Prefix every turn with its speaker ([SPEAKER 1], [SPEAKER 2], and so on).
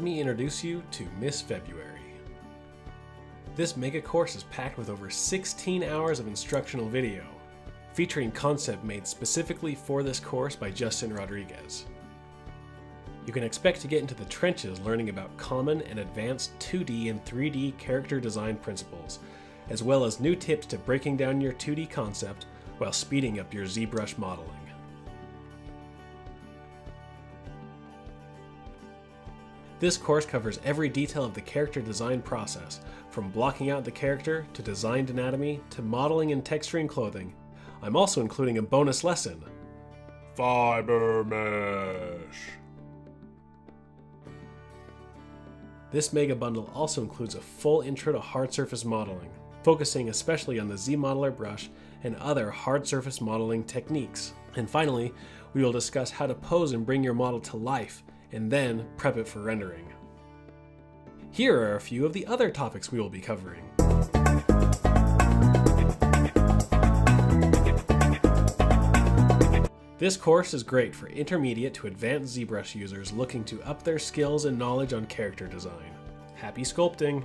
[SPEAKER 1] let me introduce you to Miss February. This mega course is packed with over 16 hours of instructional video, featuring concept made specifically for this course by Justin Rodriguez. You can expect to get into the trenches learning about common and advanced 2D and 3D character design principles, as well as new tips to breaking down your 2D concept while speeding up your zBrush modeling. This course covers every detail of the character design process, from blocking out the character, to designed anatomy, to modeling and texturing clothing. I'm also including a bonus lesson: Fiber Mesh. This mega bundle also includes a full intro to hard surface modeling, focusing especially on the Z-Modeler brush and other hard surface modeling techniques. And finally, we will discuss how to pose and bring your model to life, and then prep it for rendering. Here are a few of the other topics we will be covering. This course is great for intermediate to advanced ZBrush users looking to up their skills and knowledge on character design. Happy sculpting!